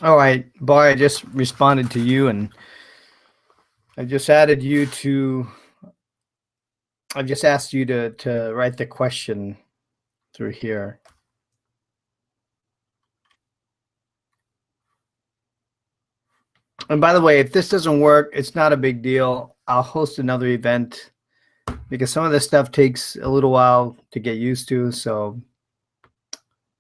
All right, Bar, I just responded to you and I just added you to, I just asked you to write the question through here. And by the way, if this doesn't work, it's not a big deal. I'll host another event because some of this stuff takes a little while to get used to. So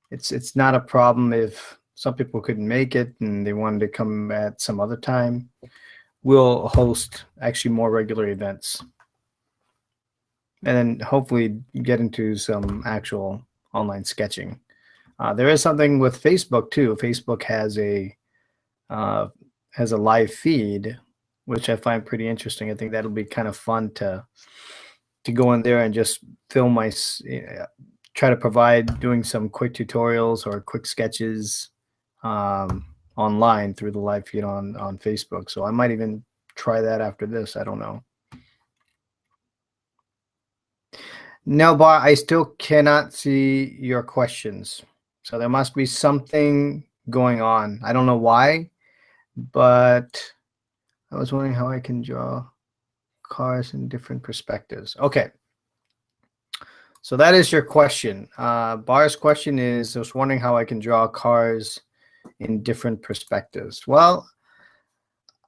it's not a problem if some people couldn't make it and they wanted to come at some other time. We'll host actually more regular events. And then hopefully get into some actual online sketching. There is something with Facebook too. Facebook uh, has a live feed, which I find pretty interesting. I think that'll be kind of fun to go in there and just film try to provide doing some quick tutorials or quick sketches online through the live feed on Facebook. So I might even try that after this. I don't know. No, but I still cannot see your questions. So there must be something going on. I don't know why, but I was wondering how I can draw cars in different perspectives. Okay. So that is your question. Bar's question is, I was wondering how I can draw cars in different perspectives. Well,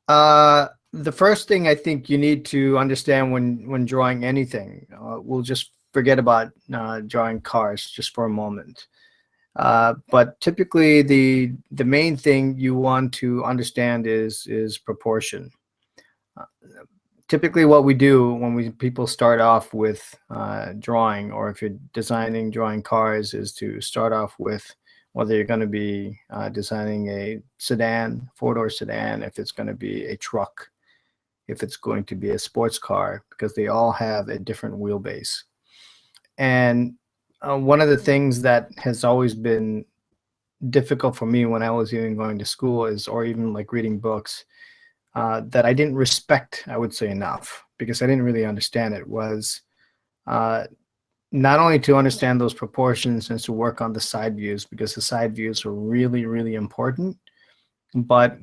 the first thing I think you need to understand when drawing anything, we'll just forget about drawing cars just for a moment. But typically, the main thing you want to understand is proportion. Uh, Typically, what we do when people start off with drawing, or if you're drawing cars, is to start off with whether you're going to be designing a sedan, four-door sedan, if it's going to be a truck, if it's going to be a sports car, because they all have a different wheelbase. And one of the things that has always been difficult for me when I was even going to school is, or even like reading books, that I didn't respect, I would say, enough because I didn't really understand it, was uh, not only to understand those proportions and to work on the side views, because the side views are really, really important. But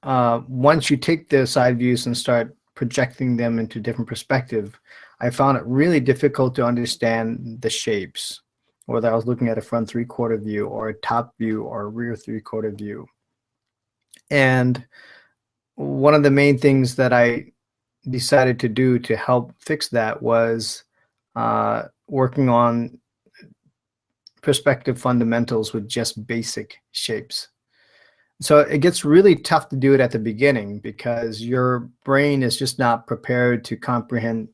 once you take the side views and start projecting them into different perspective, I found it really difficult to understand the shapes, whether I was looking at a front three-quarter view or a top view or a rear three-quarter view. And one of the main things that I decided to do to help fix that was working on perspective fundamentals with just basic shapes. So it gets really tough to do it at the beginning because your brain is just not prepared to comprehend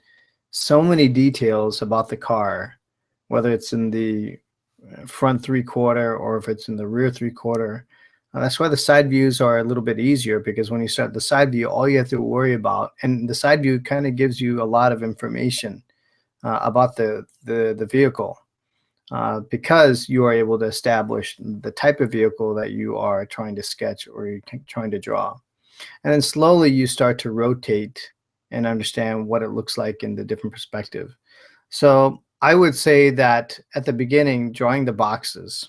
so many details about the car, whether it's in the front three-quarter or if it's in the rear three-quarter. That's why the side views are a little bit easier, because when you start the side view, all you have to worry about, and the side view kind of gives you a lot of information about the vehicle. Because you are able to establish the type of vehicle that you are trying to sketch or you're trying to draw. And then slowly you start to rotate and understand what it looks like in the different perspective. So I would say that at the beginning, drawing the boxes,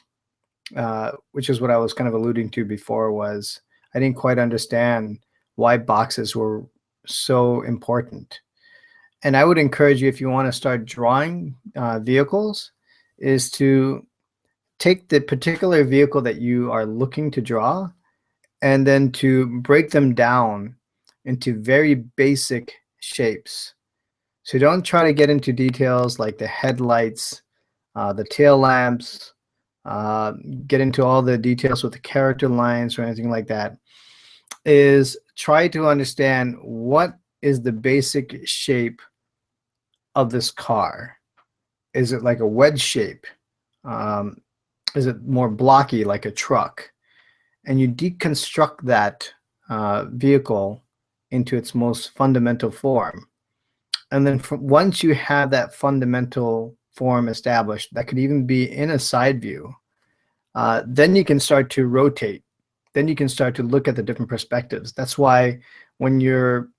which is what I was kind of alluding to before, was I didn't quite understand why boxes were so important. And I would encourage you, if you want to start drawing vehicles, is to take the particular vehicle that you are looking to draw and then to break them down into very basic shapes. So don't try to get into details like the headlights, the tail lamps, get into all the details with the character lines or anything like that. Is try to understand what is the basic shape of this car. Is it like a wedge shape? Um, is it more blocky like a truck? And you deconstruct that vehicle into its most fundamental form. And then once you have that fundamental form established, that could even be in a side view, then you can start to rotate. Then you can start to look at the different perspectives. That's why when you're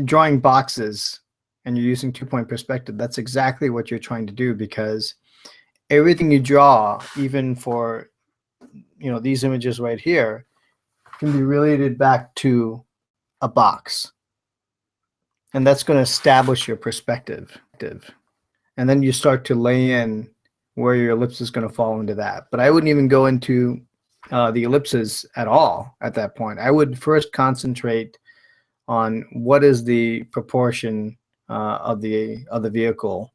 drawing boxes and you're using two-point perspective, that's exactly what you're trying to do, because everything you draw, even for these images right here, can be related back to a box. And that's going to establish your perspective. And then you start to lay in where your ellipse is going to fall into that. But I wouldn't even go into the ellipses at all at that point. I would first concentrate on what is the proportion of the vehicle,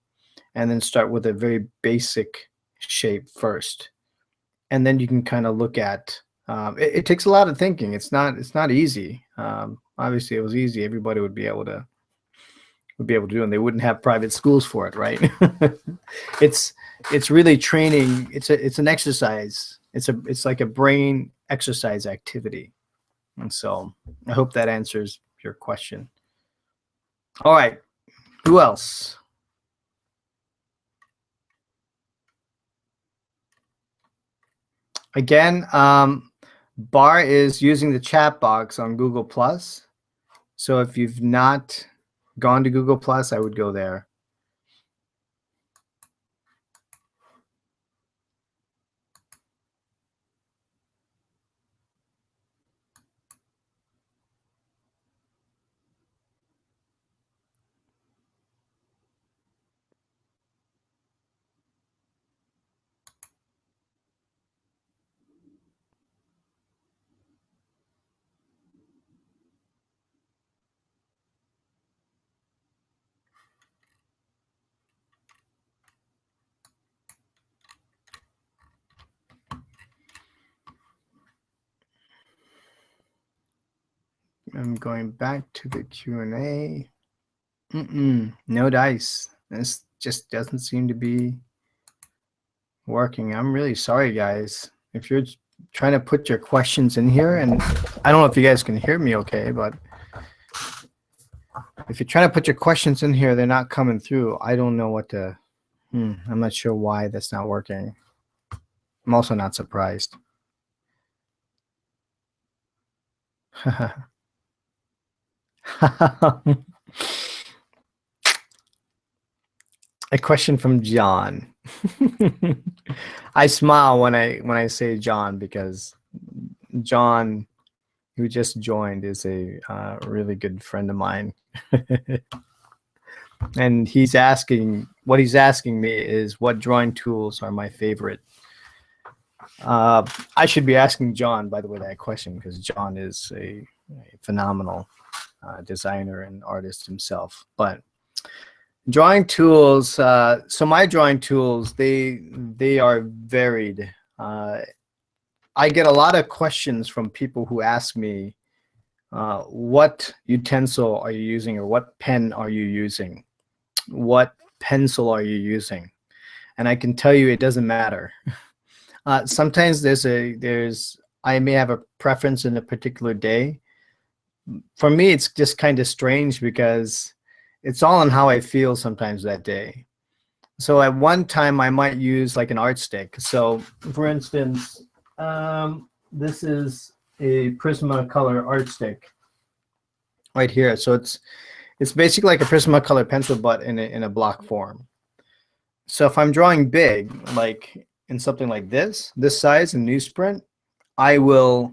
and then start with a very basic shape first. And then you can kind of look at it takes a lot of thinking. It's not easy. Obviously, if it was easy, everybody would be able to do, and they wouldn't have private schools for it, right? it's really training. It's an exercise. It's like a brain exercise activity. And so I hope that answers your question. All right, who else? Again, Bar is using the chat box on Google Plus. So if you've not gone to Google Plus, I would go there. I'm going back to the Q&A. No dice. This just doesn't seem to be working. I'm really sorry, guys. If you're trying to put your questions in here, and I don't know if you guys can hear me okay, but if you're trying to put your questions in here, they're not coming through. I don't know what to, I'm not sure why that's not working. I'm also not surprised. A question from John. I smile when I say John, because John, who just joined, is a really good friend of mine. And he's asking, what he's asking me is what drawing tools are my favorite. I should be asking John, by the way, that question, because John is a phenomenal designer and artist himself. But drawing tools, so my drawing tools, they are varied. I get a lot of questions from people who ask me, what utensil are you using, or what pen are you using? What pencil are you using? And I can tell you it doesn't matter. Sometimes I may have a preference in a particular day. For me, it's just kind of strange because it's all on how I feel sometimes that day. So at one time I might use like an art stick. So for instance, this is a Prismacolor art stick right here. So it's basically like a Prismacolor pencil, but in a block form. So if I'm drawing big, like in something like this size in newsprint, I will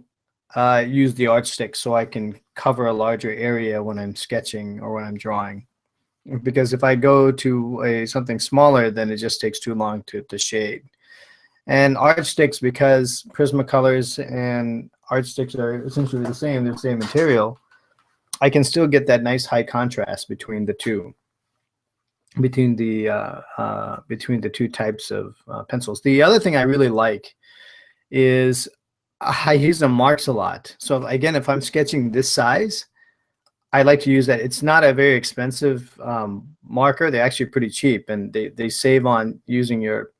use the art stick so I can cover a larger area when I'm sketching or when I'm drawing. Because if I go to something smaller, then it just takes too long to shade. And art sticks, because Prismacolors and art sticks are essentially the same, they're the same material, I can still get that nice high contrast between the two, between the two types of pencils. The other thing I really like is I use the marks a lot. So again, if I'm sketching this size, I like to use that. It's not a very expensive marker. They're actually pretty cheap, and they save on using your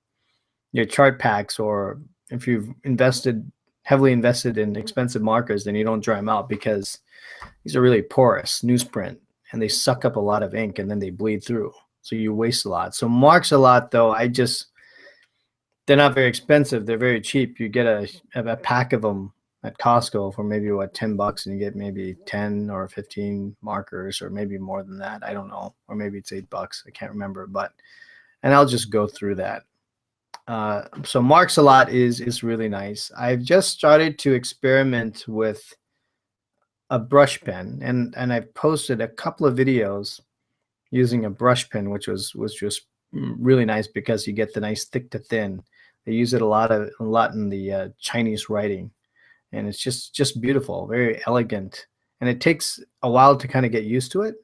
chart packs, or if you've heavily invested in expensive markers, then you don't dry them out, because these are really porous newsprint and they suck up a lot of ink and then they bleed through. So you waste a lot. So marks a lot, though, they're not very expensive. They're very cheap. You get a pack of them at Costco for maybe what, $10, and you get maybe 10 or 15 markers, or maybe more than that. I don't know. Or maybe it's $8. I can't remember, and I'll just go through that. So marks a lot is really nice. I've just started to experiment with a brush pen, and I've posted a couple of videos using a brush pen, which was just really nice because you get the nice thick to thin. They use it a lot in the Chinese writing, and it's just beautiful, very elegant, and it takes a while to kind of get used to it.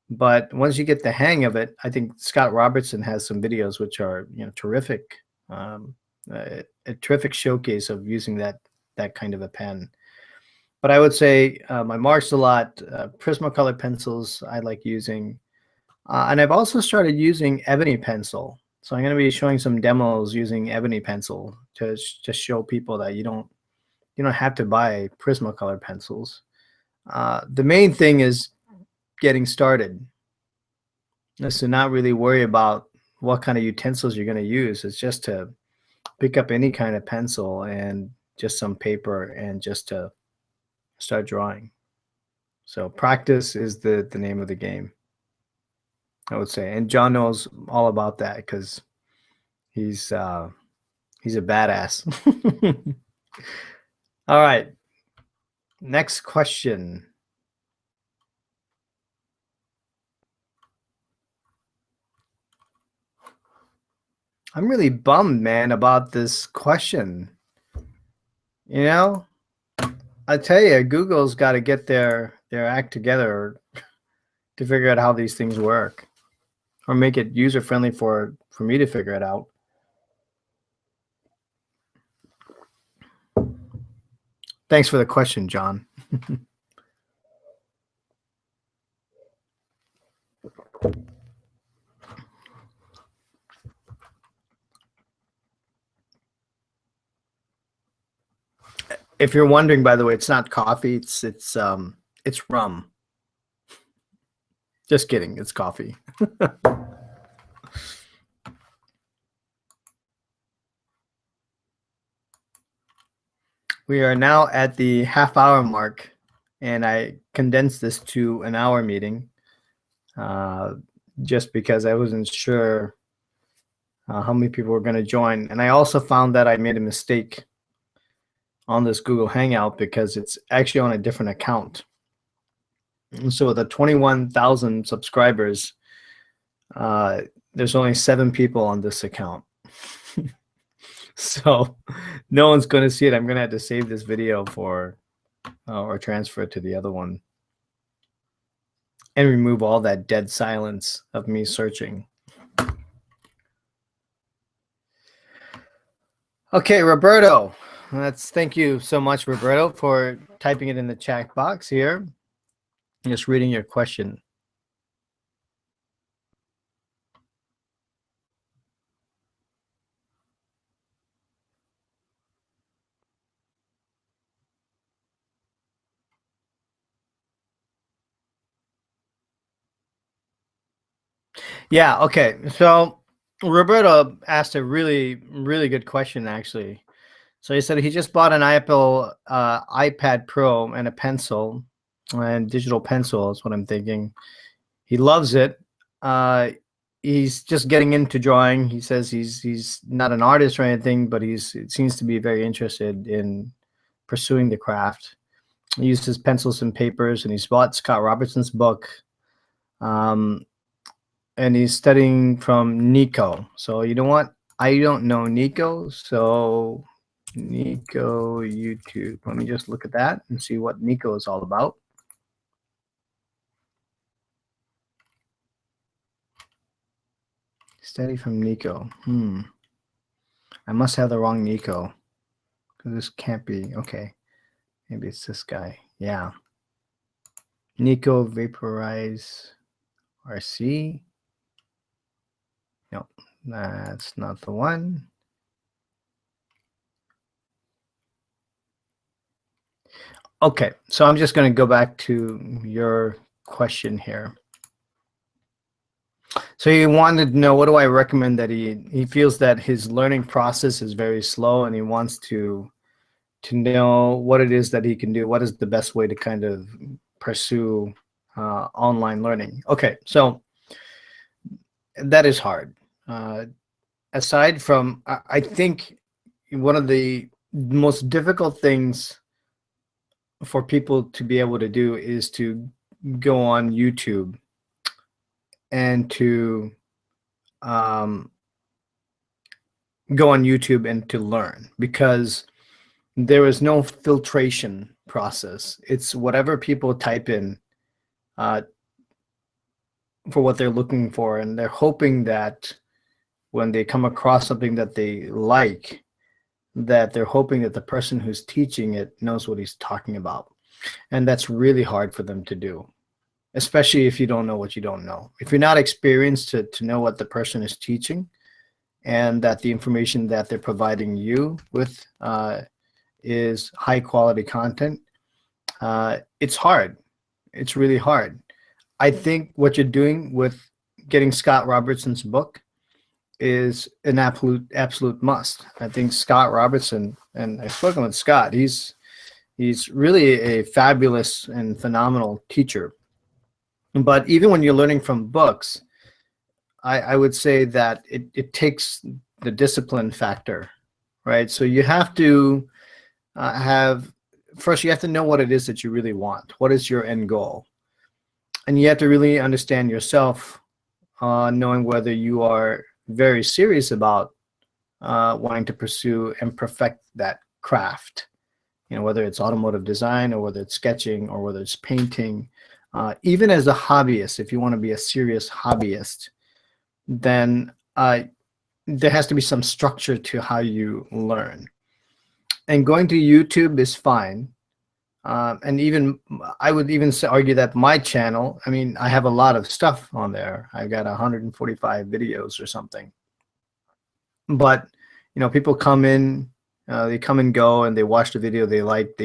But once you get the hang of it, I think Scott Robertson has some videos which are terrific, um, a terrific showcase of using that kind of a pen. But I would say my marks a lot, Prismacolor pencils I like using, and I've also started using ebony pencil. So I'm going to be showing some demos using ebony pencil to show people that you don't have to buy Prismacolor pencils. The main thing is getting started. Is to not really worry about what kind of utensils you're going to use. It's just to pick up any kind of pencil and just some paper and just to start drawing. So practice is the name of the game, I would say. And John knows all about that because he's a badass. All right. Next question. I'm really bummed, man, about this question. I tell you, Google's got to get their act together to figure out how these things work, or make it user friendly for me to figure it out. Thanks for the question, John. If you're wondering, by the way, it's not coffee. It's rum. Just kidding. It's coffee. We are now at the half-hour mark, and I condensed this to an hour meeting, just because I wasn't sure how many people were going to join. And I also found that I made a mistake on this Google Hangout because it's actually on a different account. And so the 21,000 subscribers, there's only 7 people on this account. So no one's going to see it. I'm going to have to save this video for or transfer it to the other one and remove all that dead silence of me searching. Okay, Roberto. Thank you so much, Roberto, for typing it in the chat box here. Just reading your question. Yeah, okay. So Roberto asked a really, really good question, actually. So he said he just bought an Apple iPad Pro and a pencil, and digital pencil is what I'm thinking. He loves it. He's just getting into drawing. He says he's not an artist or anything, but he seems to be very interested in pursuing the craft. He uses pencils and papers, and he's bought Scott Robertson's book. And he's studying from Nico. So you know what? I don't know Nico, so Nico YouTube. Let me just look at that and see what Nico is all about. Study from Nico. I must have the wrong Nico, because this can't be. Okay, maybe it's this guy. Yeah. Nico Vaporize RC. No, that's not the one. Okay, so I'm just going to go back to your question here. So he wanted to know, what do I recommend that he feels that his learning process is very slow, and he wants to know what it is that he can do. What is the best way to kind of pursue online learning? Okay, so that is hard. aside from, I think one of the most difficult things for people to be able to do is to go on YouTube and to um, and to learn, because there is no filtration process. It's whatever people type in uh, for what they're looking for, and they're hoping that when they come across something that they like, that they're hoping that the person who's teaching it knows what he's talking about. And that's really hard for them to do, especially if you don't know what you don't know. If you're not experienced to know what the person is teaching, and that the information that they're providing you with is high quality content, it's hard. It's really hard. I think what you're doing with getting Scott Robertson's book is an absolute must. I think Scott Robertson, and I've spoken with Scott, he's really a fabulous and phenomenal teacher. But even when you're learning from books, I would say that it takes the discipline factor, right? So you have to first you have to know what it is that you really want. What is your end goal? And you have to really understand yourself, knowing whether you are very serious about wanting to pursue and perfect that craft. You know, whether it's automotive design, or whether it's sketching, or whether it's painting. Even as a hobbyist, if you want to be a serious hobbyist, then there has to be some structure to how you learn. And going to YouTube is fine. And even I would even argue that my channel, I mean, I have a lot of stuff on there. I've got 145 videos or something. But you know, people come in, they come and go, and they watch the video they like.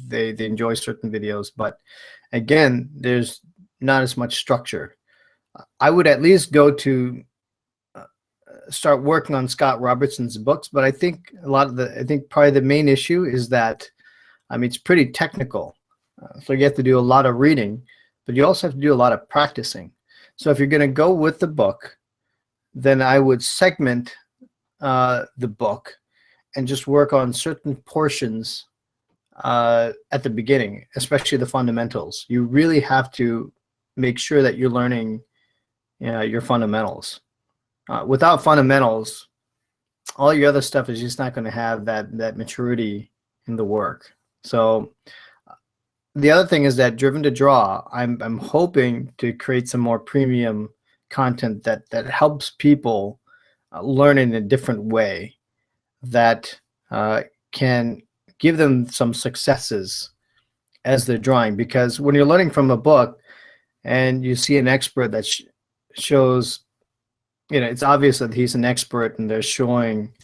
They enjoy certain videos, but again, there's not as much structure. I would at least go to start working on Scott Robertson's books, but I think I think probably the main issue is that, I mean, it's pretty technical. So you have to do a lot of reading, but you also have to do a lot of practicing. So if you're going to go with the book, then I would segment the book and just work on certain portions at the beginning, especially the fundamentals. You really have to make sure that you're learning your fundamentals. Without fundamentals, all your other stuff is just not going to have that maturity in the work. So the other thing is that Driven to Draw, I'm hoping to create some more premium content that helps people learn in a different way, that can give them some successes as they're drawing. Because when you're learning from a book and you see an expert that shows, you know, it's obvious that he's an expert, and they're showing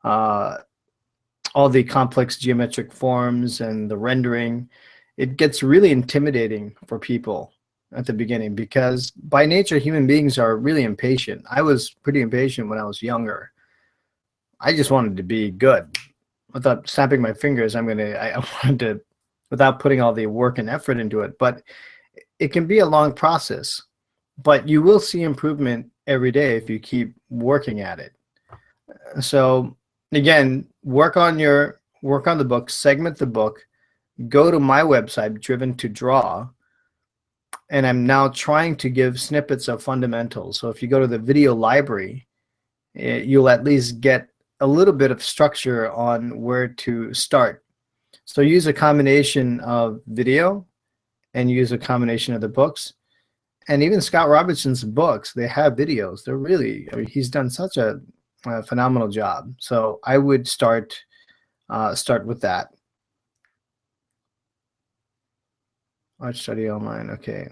all the complex geometric forms and the rendering, it gets really intimidating for people at the beginning, because by nature human beings are really impatient. I was pretty impatient when I was younger. I just wanted to be good. Without snapping my fingers, I wanted to, without putting all the work and effort into it. But it can be a long process, but you will see improvement every day if you keep working at it. So again, work on the book, segment the book, go to my website, Driven to Draw, and I'm now trying to give snippets of fundamentals. So if you go to the video library, you'll at least get a little bit of structure on where to start. So use a combination of video and use a combination of the books. And even Scott Robertson's books, they have videos. They're really, I mean, he's done such a phenomenal job. So I would start with that. Art study online, okay.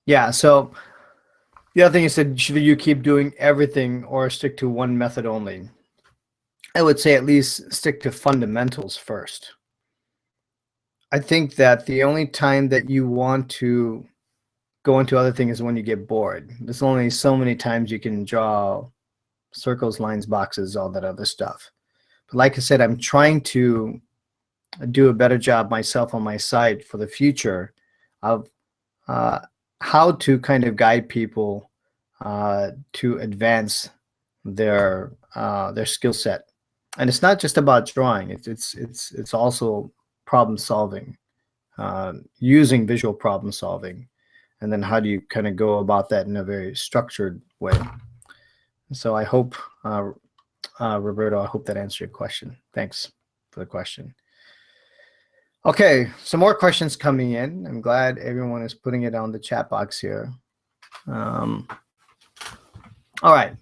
Yeah, so the other thing is that should you keep doing everything or stick to one method only? I would say at least stick to fundamentals first. I think that the only time that you want to go into other things is when you get bored. There's only so many times you can draw circles, lines, boxes, all that other stuff. But like I said, I'm trying to do a better job myself on my site for the future of how to kind of guide people to advance their skill set. And it's not just about drawing. It's also problem solving, using visual problem solving, and then how do you kind of go about that in a very structured way. So I hope, Roberto, I hope that answered your question. Thanks for the question. Okay, some more questions coming in. I'm glad everyone is putting it on the chat box here. All right.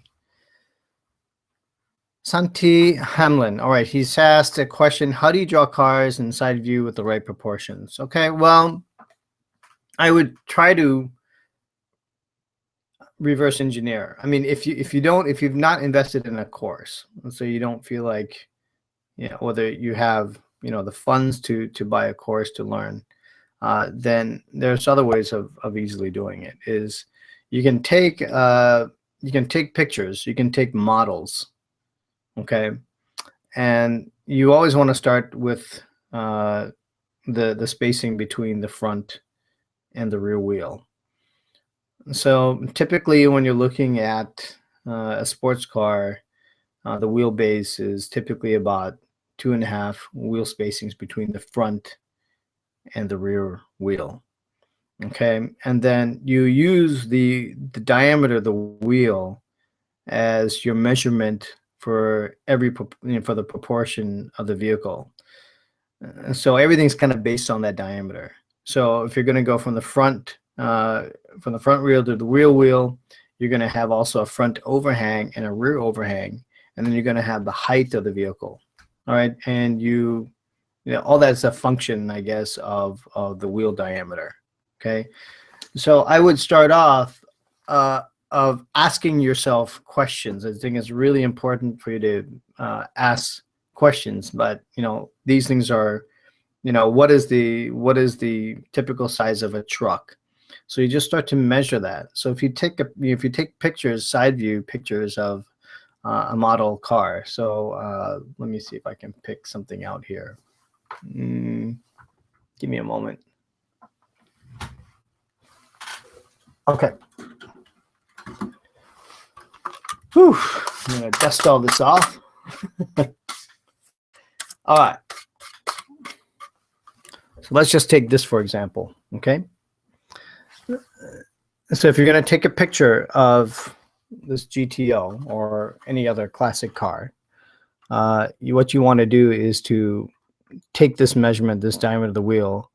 Santi Hamlin. All right, he's asked a question. How do you draw cars in side view with the right proportions? Okay, well, I would try to reverse engineer. I mean, if you've not invested in a course, so you don't feel like, whether you have, the funds to buy a course to learn, then there's other ways of easily doing it. Is you can take pictures, you can take models, okay, and you always want to start with the spacing between the front and the rear wheel. So typically when you're looking at a sports car, the wheelbase is typically about 2.5 wheel spacings between the front and the rear wheel. Okay, and then you use the diameter of the wheel as your measurement for for the proportion of the vehicle. So everything's kind of based on that diameter. So if you're going to go from the front wheel to the rear wheel, you're going to have also a front overhang and a rear overhang, and then you're going to have the height of the vehicle. All right, and all that's a function, I guess, of the wheel diameter. Okay, so I would start off of asking yourself questions. I think it's really important for you to ask questions. But these things are, what is the typical size of a truck? So you just start to measure that. So if you take pictures, side view pictures of a model car. So let me see if I can pick something out here. Give me a moment. Okay. Whew. I'm going to dust all this off. All right. So let's just take this, for example, okay? So if you're going to take a picture of this GTO or any other classic car, what you want to do is to take this measurement, this diameter of the wheel,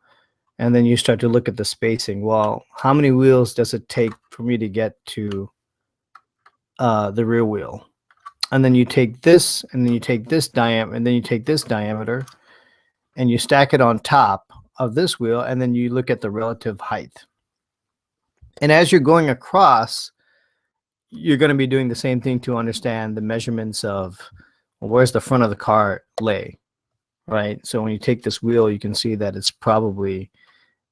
and then you start to look at the spacing. Well, how many wheels does it take for me to get to the rear wheel? And then you take this, and then you take this diameter, and then you take this diameter, and you stack it on top of this wheel, and then you look at the relative height. And as you're going across, you're going to be doing the same thing to understand the measurements of, well, where's the front of the car lay, right? So when you take this wheel, you can see that it's probably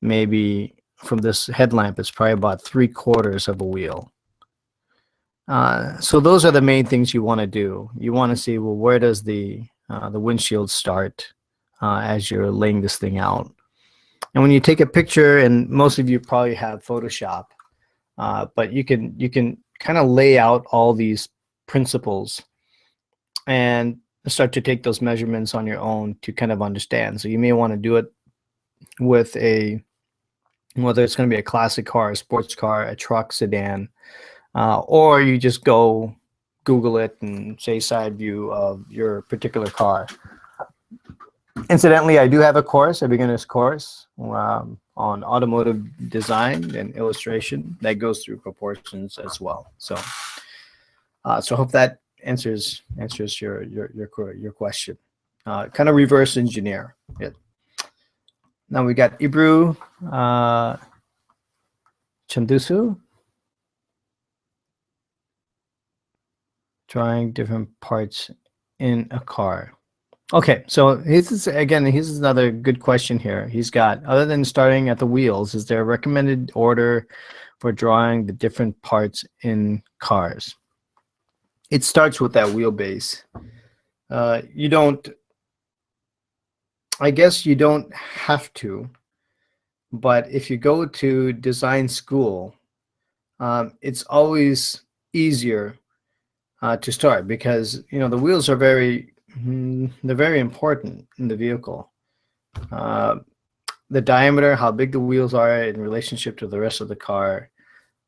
maybe from this headlamp, it's probably about 3/4 of a wheel. So those are the main things you want to do. You want to see, well, where does the windshield start as you're laying this thing out. And when you take a picture, and most of you probably have Photoshop, but you can kind of lay out all these principles and start to take those measurements on your own to kind of understand. So you may want to do it with whether it's going to be a classic car, a sports car, a truck, sedan, or you just go Google it and say side view of your particular car. Incidentally, I do have a course, a beginner's course on automotive design and illustration that goes through proportions as well. So, so hope that answers your question. Kind of reverse engineer it. Now we got Ibru Chandusu. Drawing different parts in a car. Okay, so here's another good question here. He's got, other than starting at the wheels, is there a recommended order for drawing the different parts in cars? It starts with that wheelbase. You don't, I guess you don't have to, But if you go to design school, it's always easier to start because the wheels are they're very important in the vehicle. Uh, the diameter, how big the wheels are in relationship to the rest of the car,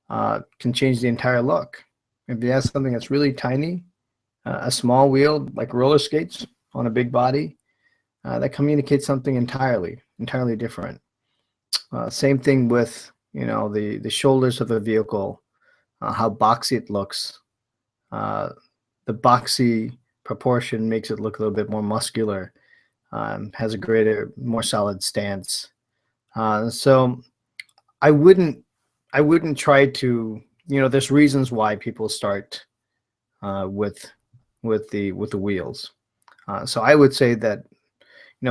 can change the entire look. If you have something that's really tiny, a small wheel like roller skates on a big body, that communicates something entirely different. Same thing with the shoulders of the vehicle, how boxy it looks. Uh, the boxy proportion makes it look a little bit more muscular, has a greater, more solid stance. So I wouldn't try to, there's reasons why people start with the wheels. So I would say that,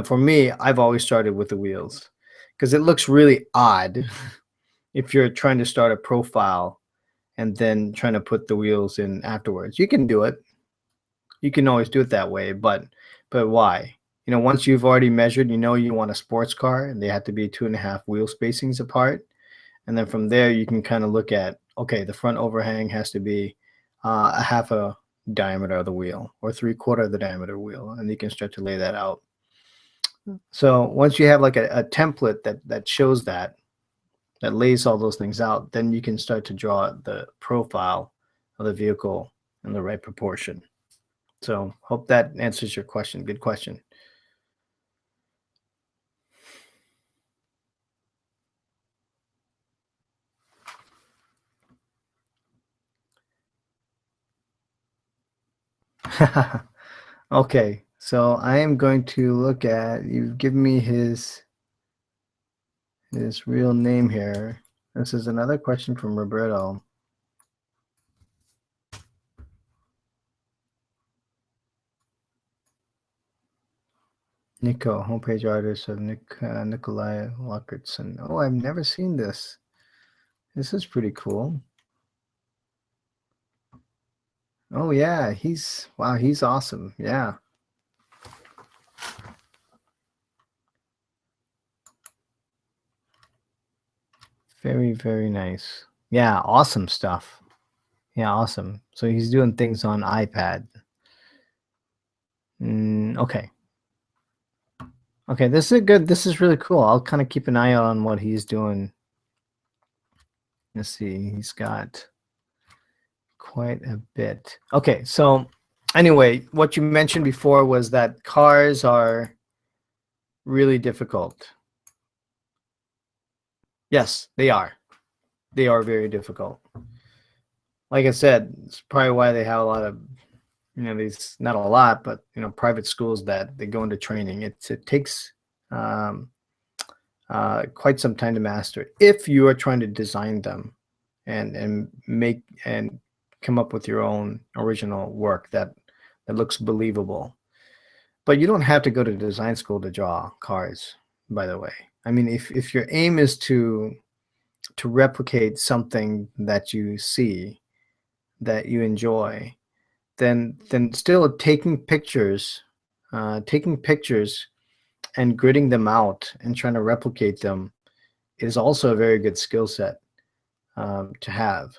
for me, I've always started with the wheels because it looks really odd if you're trying to start a profile and then trying to put the wheels in afterwards. You can do it. You can always do it that way, but why? Once you've already measured, you want a sports car and they have to be 2.5 wheel spacings apart. And then from there, you can kind of look at, okay, the front overhang has to be a half a diameter of the wheel or 3/4 of the diameter wheel. And you can start to lay that out. So once you have like a template that shows that lays all those things out, then you can start to draw the profile of the vehicle in the right proportion. So hope that answers your question. Good question. Okay, so I am going to look at, you've given me his real name here. This is another question from Roberto. Nico, homepage artist of Nikolai Lockertson. Oh, I've never seen this. This is pretty cool. Oh yeah, he's awesome. Yeah. Very, very nice. Yeah, awesome stuff. Yeah, awesome. So he's doing things on iPad. Okay. Okay, this is good. This is really cool. I'll kind of keep an eye out on what he's doing. Let's see. He's got quite a bit. Okay, so anyway, what you mentioned before was that cars are really difficult. Yes, they are. They are very difficult. Like I said, it's probably why they have a lot of, these, not a lot, but, private schools that they go into training. It takes quite some time to master if you are trying to design them and make and come up with your own original work that looks believable. But you don't have to go to design school to draw cars, by the way. I mean, if your aim is to replicate something that you see, that you enjoy, then still taking pictures and gridding them out and trying to replicate them is also a very good skill set to have.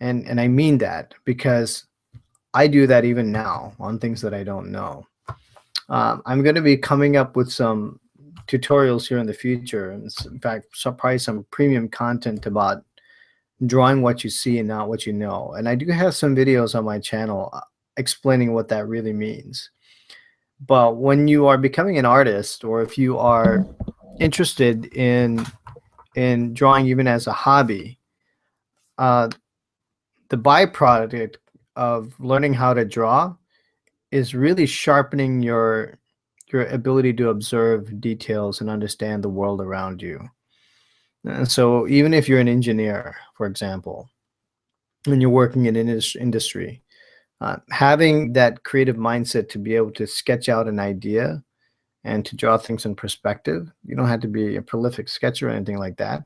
And I mean that because I do that even now on things that I don't know. I'm going to be coming up with some tutorials here in the future. In fact, probably some premium content about drawing what you see and not what you know. And I do have some videos on my channel explaining what that really means. But when you are becoming an artist, or if you are interested in drawing even as a hobby, the byproduct of learning how to draw is really sharpening your ability to observe details and understand the world around you. And so even if you're an engineer, for example, and you're working in industry, having that creative mindset to be able to sketch out an idea and to draw things in perspective. You don't have to be a prolific sketcher or anything like that.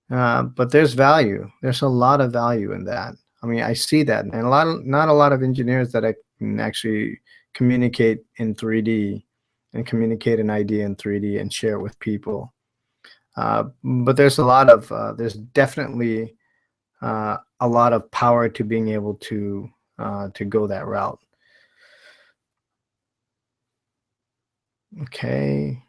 But there's value. There's a lot of value in that. I mean, I see that, and not a lot of engineers that I can actually communicate in 3D and communicate an idea in 3D and share it with people. But there's definitely a lot of power to being able to go that route. Okay.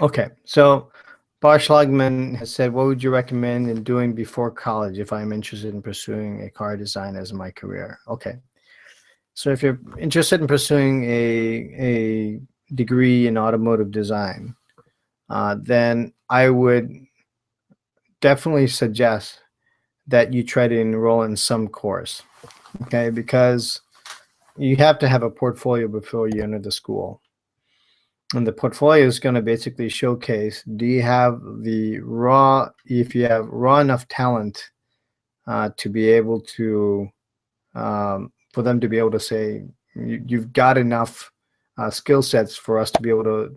Okay. So Bar Schlagman has said, what would you recommend in doing before college if I'm interested in pursuing a car design as my career? Okay. So if you're interested in pursuing a degree in automotive design, then I would definitely suggest that you try to enroll in some course, okay? Because you have to have a portfolio before you enter the school. And the portfolio is going to basically showcase, do you have if you have raw enough talent to be able to, for them to be able to say, you've got enough skill sets for us to be able to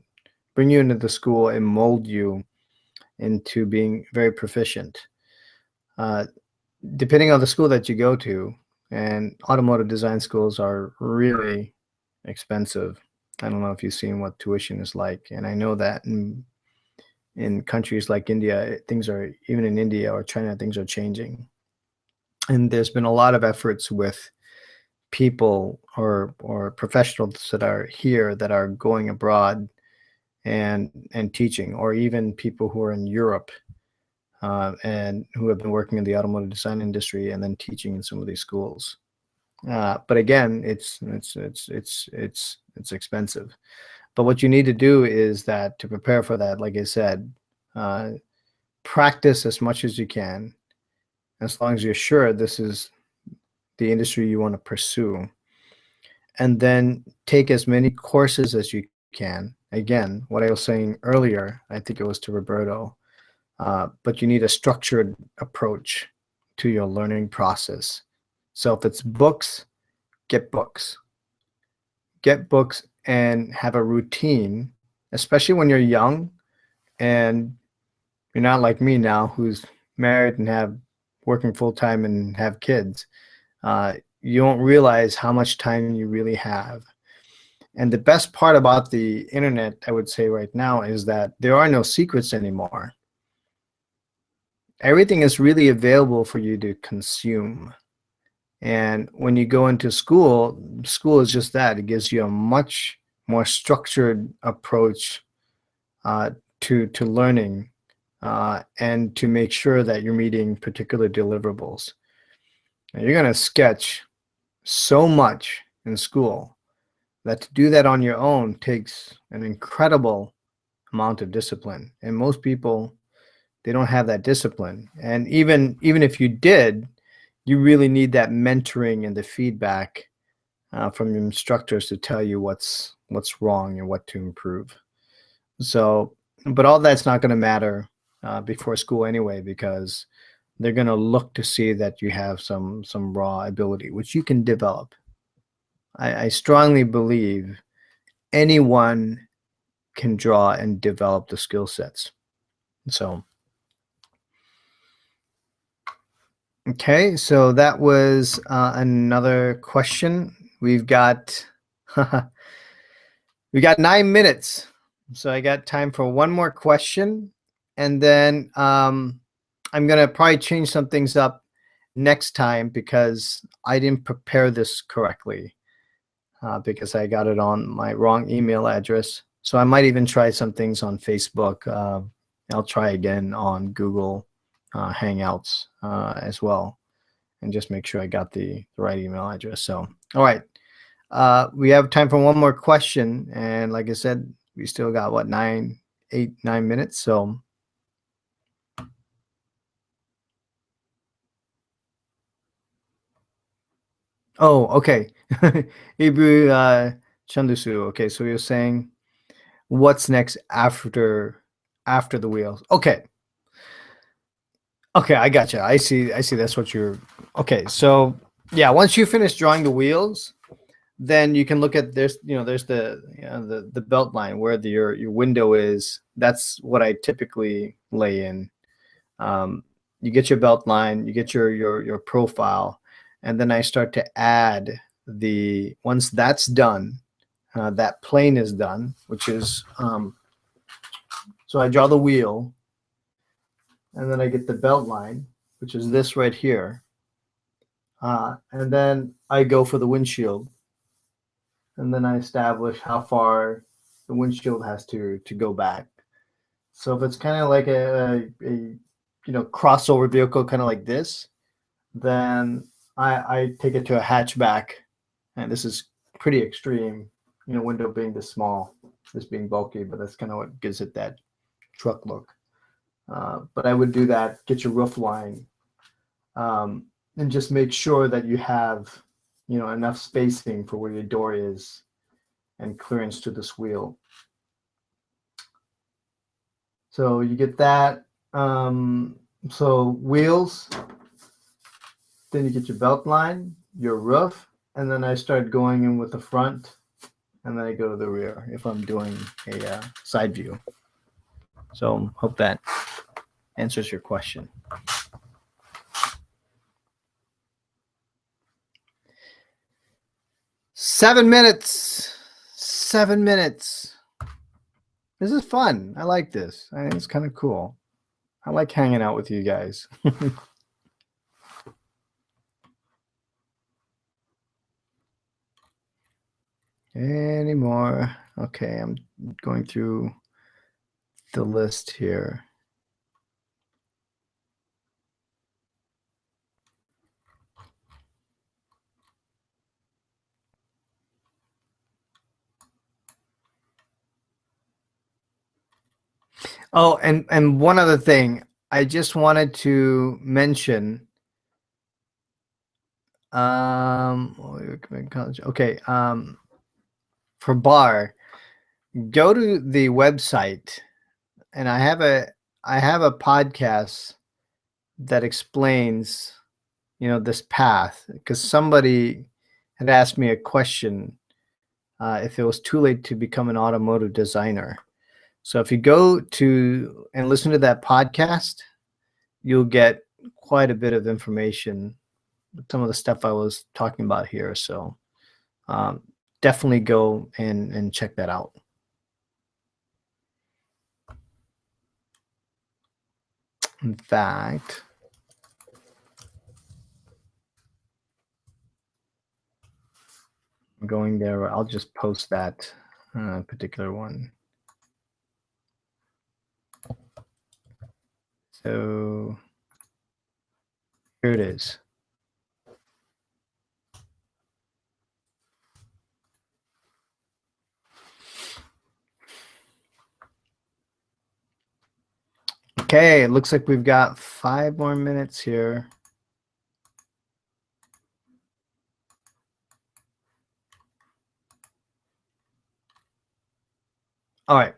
bring you into the school and mold you into being very proficient. Uh, Depending on the school that you go to, and automotive design schools are really expensive. I don't know if you've seen what tuition is like, and I know that in countries like India, things are, even in India or China, things are changing. And there's been a lot of efforts with people or professionals that are here that are going abroad and teaching, or even people who are in Europe and who have been working in the automotive design industry and then teaching in some of these schools. But again, it's expensive. But what you need to do is that to prepare for that, like I said, uh, practice as much as you can, as long as you're sure this is the industry you want to pursue, and then take as many courses as you can. Again, what I was saying earlier, I think it was to Roberto, but you need a structured approach to your learning process. So if it's books, get books. Get books and have a routine, especially when you're young and you're not like me now, who's married and have working full time and have kids. You don't realize how much time you really have. And the best part about the internet, I would say right now, is that there are no secrets anymore. Everything is really available for you to consume. And when you go into school, school is just that. It gives you a much more structured approach to learning and to make sure that you're meeting particular deliverables. Now, you're going to sketch so much in school that to do that on your own takes an incredible amount of discipline. And most people, they don't have that discipline. And even if you did, you really need that mentoring and the feedback from your instructors to tell you what's wrong and what to improve. So, but all that's not going to matter before school anyway, because they're going to look to see that you have some raw ability, which you can develop. I strongly believe anyone can draw and develop the skill sets. So, okay, so that was another question. We've got we got 9 minutes, so I got time for one more question, and then I'm gonna probably change some things up next time because I didn't prepare this correctly because I got it on my wrong email address. So I might even try some things on Facebook. I'll try again on Google Hangouts as well, and just make sure I got the right email address. So, all right. We have time for one more question. And like I said, we still got what, 9 minutes. So, oh, okay. Ibu Chandusu. Okay. So you're saying what's next after the wheels? Okay. Okay. I gotcha. I see. That's what you're, okay. So yeah, once you finish drawing the wheels, then you can look at this, there's the belt line where your window is. That's what I typically lay in. You get your belt line, you get your profile, and then I start to add once that's done, that plane is done, which is, so I draw the wheel, and then I get the belt line, which is this right here. And then I go for the windshield, and then I establish how far the windshield has to go back. So if it's kind of like a crossover vehicle, kind of like this, then I take it to a hatchback, and this is pretty extreme, window being this small, this being bulky, but that's kind of what gives it that truck look. But I would do that, get your roof line, and just make sure that you have, enough spacing for where your door is and clearance to this wheel. So you get that. So wheels, then you get your belt line, your roof, and then I start going in with the front, and then I go to the rear if I'm doing a side view. So hope that answers your question. Seven minutes. This is fun. I like this. I think it's kind of cool. I like hanging out with you guys. Any more? Okay, I'm going through the list here. Oh, and one other thing, I just wanted to mention. Okay. For bar, go to the website, and I have a podcast that explains, this path, because somebody had asked me a question, if it was too late to become an automotive designer. So if you go to and listen to that podcast, you'll get quite a bit of information, some of the stuff I was talking about here. So definitely go and check that out. In fact, I'm going there. I'll just post that particular one. So here it is. Okay, it looks like we've got 5 more minutes here. All right.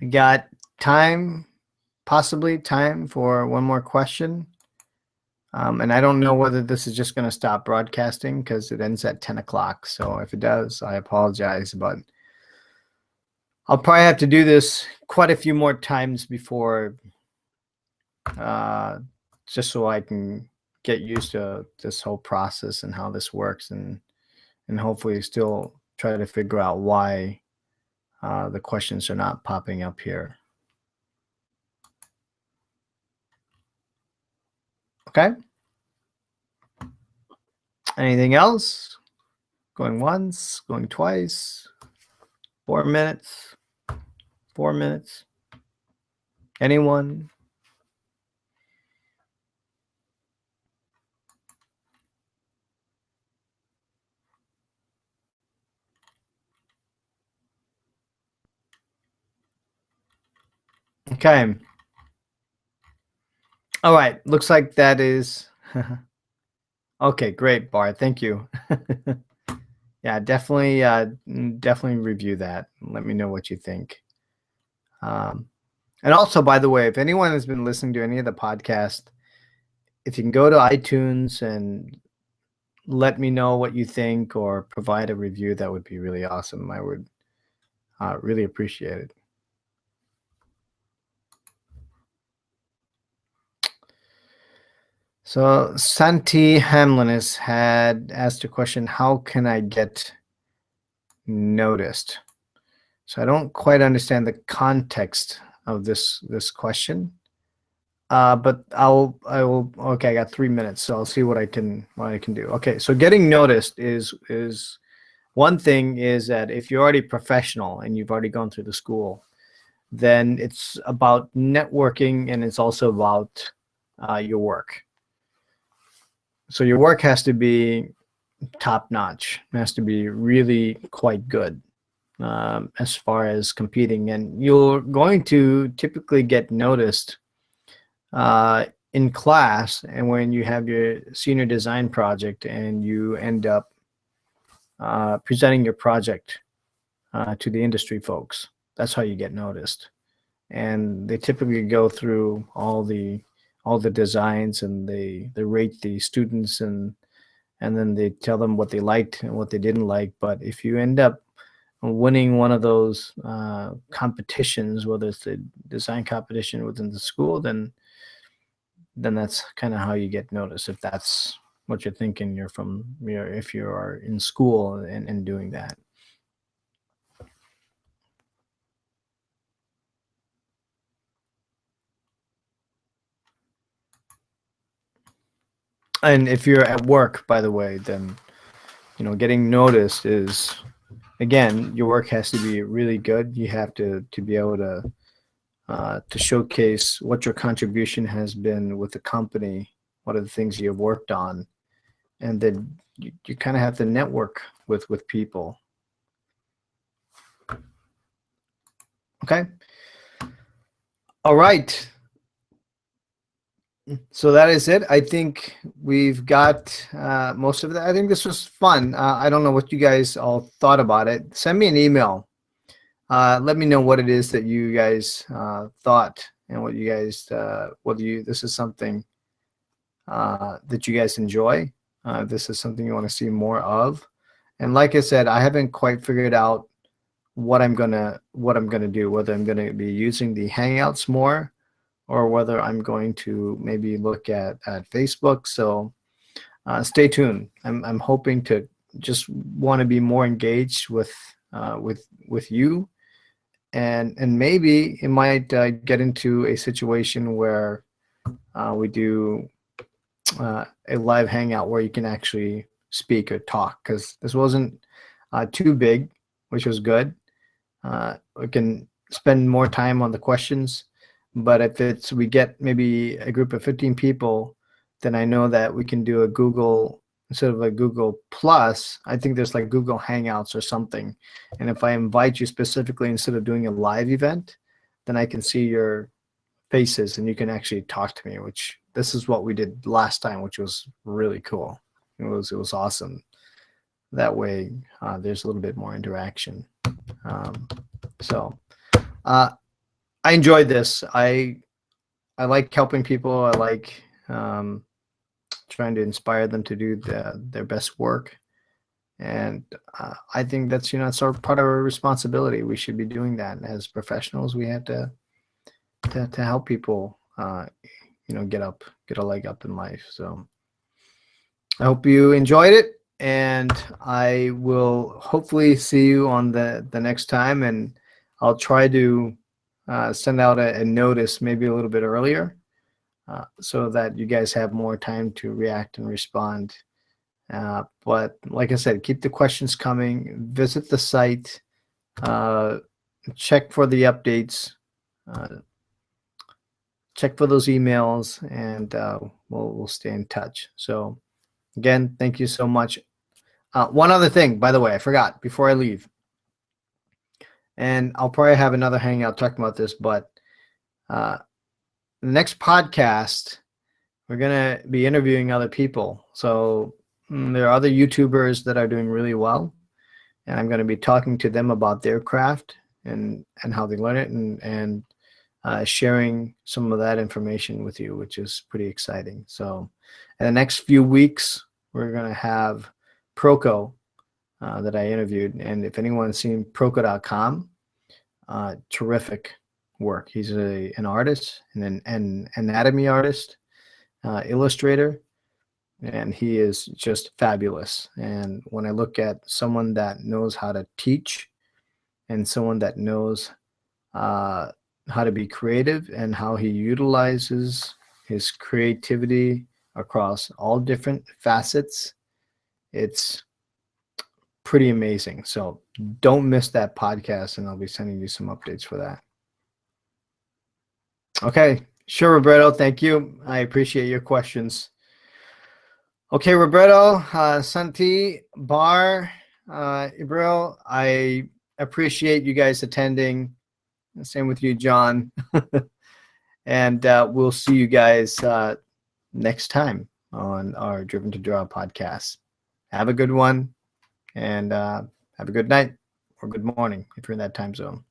We got possibly time for one more question. And I don't know whether this is just going to stop broadcasting because it ends at 10 o'clock. So if it does, I apologize, but I'll probably have to do this quite a few more times before, just so I can get used to this whole process and how this works, and hopefully still try to figure out why the questions are not popping up here. Okay. Anything else? Going once, going twice, 4 minutes, 4 minutes. Anyone? Okay. All right. Looks like that is. Okay, great, Bart. Thank you. Yeah, definitely review that. Let me know what you think. And also, by the way, if anyone has been listening to any of the podcast, if you can go to iTunes and let me know what you think or provide a review, that would be really awesome. I would really appreciate it. So Santi Hamlinis had asked a question: how can I get noticed? So I don't quite understand the context of this question. But I will. Okay, I got 3 minutes, so I'll see what I can do. Okay, so getting noticed is one thing. Is that if you're already professional and you've already gone through the school, then it's about networking, and it's also about your work. So your work has to be top notch. It has to be really quite good as far as competing, and you're going to typically get noticed in class, and when you have your senior design project and you end up presenting your project to the industry folks. That's how you get noticed. And they typically go through all the designs, and they rate the students, and then they tell them what they liked and what they didn't like. But if you end up winning one of those competitions, whether it's the design competition within the school, then that's kind of how you get noticed. If that's what you're thinking, if you are in school and doing that. And if you're at work, by the way, then getting noticed is, again, your work has to be really good. You have to be able to showcase what your contribution has been with the company, what are the things you have worked on, and then you kind of have to network with people. Okay. All right. So that is it. I think we've got most of that. I think this was fun. I don't know what you guys all thought about it. Send me an email. Let me know what it is that you guys thought, and what you guys, whether this is something that you guys enjoy. This is something you want to see more of. And like I said, I haven't quite figured out what I'm gonna do. Whether I'm gonna be using the Hangouts more, or whether I'm going to maybe look at Facebook. So stay tuned. I'm hoping to just want to be more engaged with you, and maybe it might get into a situation where we do a live hangout where you can actually speak or talk, because this wasn't too big, which was good. We can spend more time on the questions. But if we get maybe a group of 15 people, then I know that we can do a Google, instead of a Google Plus, I think there's like Google Hangouts or something. And if I invite you specifically instead of doing a live event, then I can see your faces and you can actually talk to me, which this is what we did last time, which was really cool. It was awesome. That way there's a little bit more interaction. I enjoyed this. I like helping people. I like trying to inspire them to do their best work. And I think that's it's our part of our responsibility. We should be doing that as professionals. We have to help people get a leg up in life. So I hope you enjoyed it, and I will hopefully see you on the next time, and I'll try to send out a notice maybe a little bit earlier so that you guys have more time to react and respond. But like I said, keep the questions coming. Visit the site. Check for the updates. Check for those emails, and we'll stay in touch. So again, thank you so much. One other thing, by the way, I forgot before I leave. And I'll probably have another hangout talking about this, but the next podcast, we're going to be interviewing other people. So there are other YouTubers that are doing really well, and I'm going to be talking to them about their craft and how they learn it, and sharing some of that information with you, which is pretty exciting. So in the next few weeks, we're going to have Proco that I interviewed. And if anyone's seen Proco.com, terrific work. He's an artist, and an anatomy artist, illustrator, and he is just fabulous. And when I look at someone that knows how to teach and someone that knows how to be creative and how he utilizes his creativity across all different facets, it's pretty amazing. So don't miss that podcast, and I'll be sending you some updates for that. Okay, sure, Roberto. Thank you. I appreciate your questions. Okay, Roberto, Santi, Bar, Ibril, I appreciate you guys attending. Same with you, John. And we'll see you guys next time on our Driven to Draw podcast. Have a good one, and have a good night or good morning if you're in that time zone.